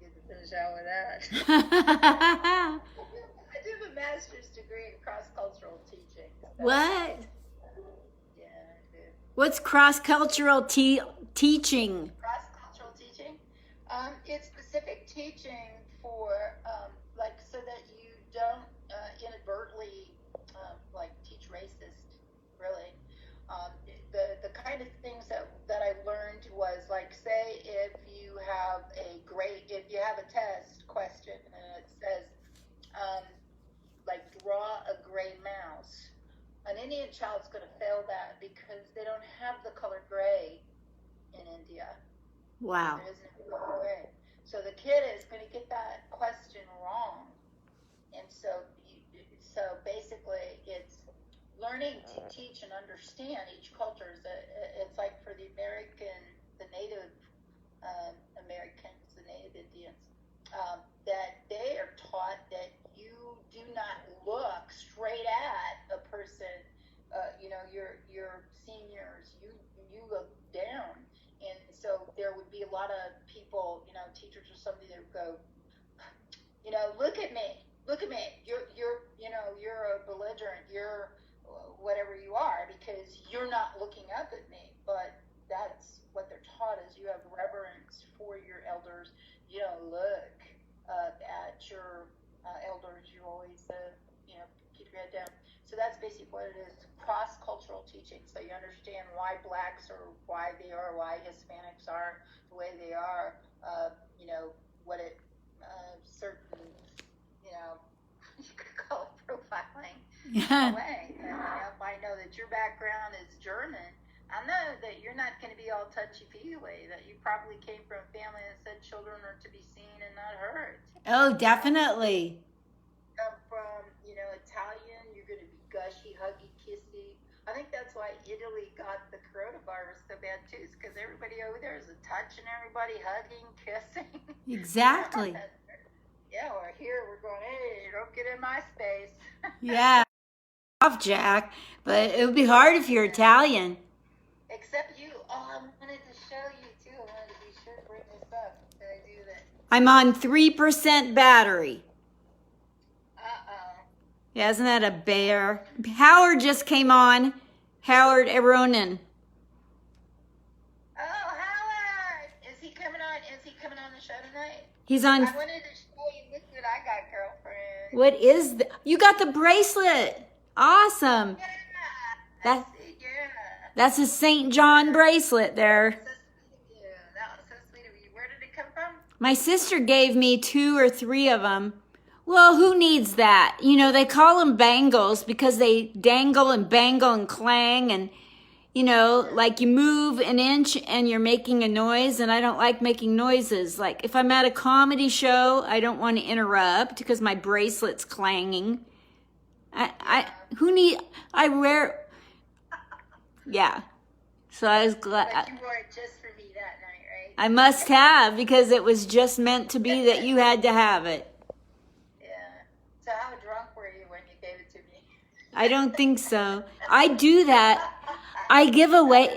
didn't get to finish out with that. I did a master's degree in cross-cultural teaching. So, What? Yeah, I did. What's cross-cultural teaching? Cross-cultural teaching. It's specific teaching for, so that you don't inadvertently, teach racist, really. The kind of things that I learned was, say if you have a test question and it says, draw a gray mouse, an Indian child's going to fail that because they don't have the color gray in India. Wow. There isn't a color gray. So the kid is going to get that question wrong. And so basically it's learning to teach and understand each culture. It's like for the Native Americans, the Native Indians, that they are taught that you do not look straight at a person. Your seniors, you look down. And so there would be a lot of people, teachers or somebody that would go, look at me, you're a belligerent, you're whatever you are, because you're not looking up at me. But that's what they're taught, is you have reverence for your elders. You don't look at your elders. You always, keep your head down. So that's basically what it is, cross-cultural teaching. So you understand why blacks are why they are, why Hispanics are the way they are, what it, certain, you could call it profiling in a way. And, if I know that your background is German, I know that you're not going to be all touchy-feely, that you probably came from a family that said children are to be seen and not heard. Oh, definitely. Come from, Italian, you're going to be gushy, huggy, kissy. I think that's why Italy got the coronavirus so bad too, because everybody over there is touching everybody, hugging, kissing. Exactly. Yeah, or here we're going, hey, don't get in my space. Yeah. Off, Jack. But it would be hard if you're Italian. Except you. Oh, I wanted to show you too. I wanted to be sure to bring this up. Did I do that? I'm on 3% battery. Uh-oh. Yeah, isn't that a bear? Howard just came on. Howard Aronin. Oh, Howard! Is he coming on the show tonight? He's on. I wanted to show you. Look what I got, girlfriend. What is you got the bracelet? Awesome. Yeah. That's a St. John bracelet there. So sweet of you. That was so sweet of you. Where did it come from? My sister gave me 2 or 3 of them. Well, who needs that? They call them bangles because they dangle and bangle and clang, and like you move an inch and you're making a noise, and I don't like making noises. Like if I'm at a comedy show, I don't want to interrupt because my bracelet's clanging. I wear. Yeah. So I was glad. But you wore it just for me that night, right? I must have, because it was just meant to be that you had to have it. Yeah. So how drunk were you when you gave it to me? I don't think so. I do that. I give away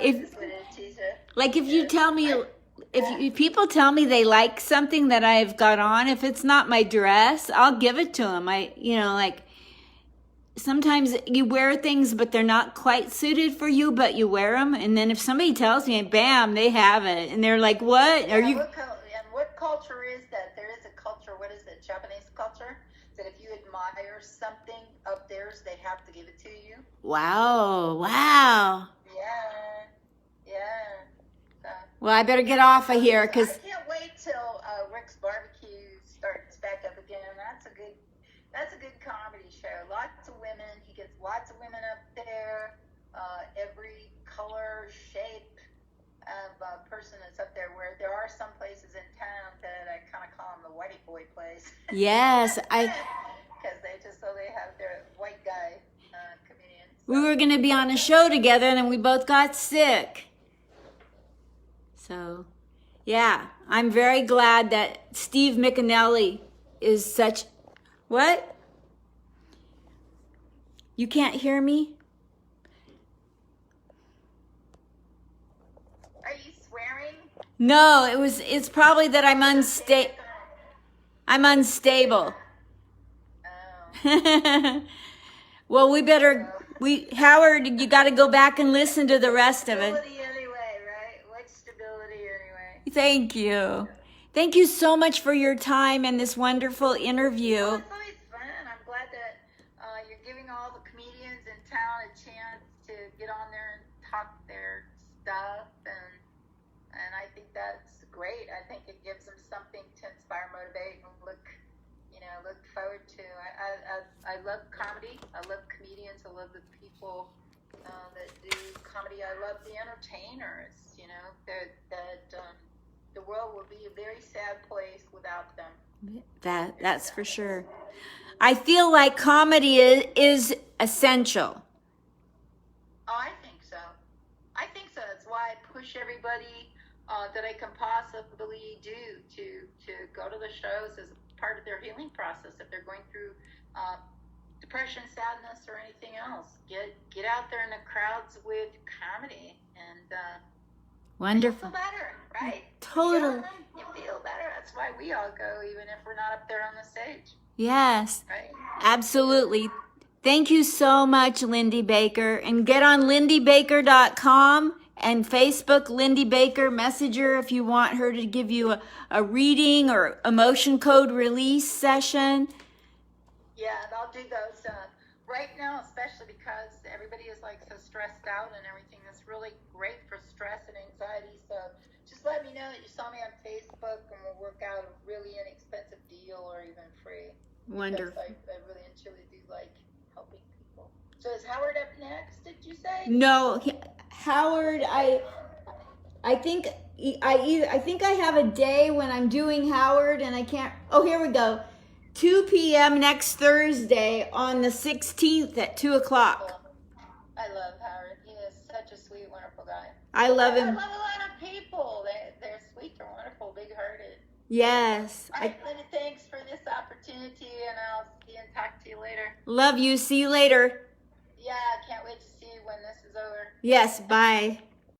if you tell me if people tell me they like something that I've got on, if it's not my dress, I'll give it to them. Like sometimes you wear things but they're not quite suited for you, but you wear them, and then if somebody tells me, bam, they have it, and they're like, "What are you?" And what culture is that? There is a culture. What is it? Japanese culture. That if you admire something of theirs, they have to give it to you. Wow. Yeah. Well, I better get off of here because I can't wait till Rick's Barbecue starts back up again. That's a good comedy show. Lots of women. He gets lots of women up there. Every color, shape of person that's up there. Where there are some places in town that I kind of call them the whitey boy place. yes, Because they have their white guy comedians. So. We were going to be on a show together, and then we both got sick. So, yeah, I'm very glad that Steve McAnally is such... What? You can't hear me? Are you swearing? No, it's probably that I'm unstable. Oh. Well, Howard, you got to go back and listen to the rest of it. Stability anyway, right? What stability anyway? Thank you. Thank you so much for your time and this wonderful interview. Well, it's always fun. I'm glad that you're giving all the comedians in town a chance to get on there and talk their stuff, and I think that's great. I think it gives them something to inspire, motivate, and look forward to. I love comedy. I love comedians. I love the people that do comedy. I love the entertainers. The world will be a very sad place without them. That's for sure. I feel like comedy is essential. Oh, I think so. That's why I push everybody that I can possibly do to go to the shows as part of their healing process. If they're going through depression, sadness, or anything else, get out there in the crowds with comedy, and wonderful. You feel better, right? Totally. You feel better. That's why we all go, even if we're not up there on the stage. Yes, right? Absolutely. Thank you so much, Lindy Baker. And get on lindybaker.com and Facebook, Lindy Baker. Message her if you want her to give you a reading or emotion code release session. Yeah, and I'll do those right now, especially because everybody is like so stressed out and everything. That's really great for stress and anxiety. So just let me know that you saw me on Facebook, and we'll work out a really inexpensive deal or even free. Wonderful. I really and truly do like helping people. So is Howard up next, did you say? No, Howard, I think I have a day when I'm doing Howard and I can't. Oh, here we go. 2 p.m. next Thursday on the 16th at 2 o'clock. I love Howard. He is such a sweet, wonderful guy. I love him. I love a lot of people. They're sweet, they're wonderful, big-hearted. Yes. All right, Linda, thanks for this opportunity, and I'll see and talk to you later. Love you. See you later. Yeah, I can't wait to see you when this is over. Yes, bye.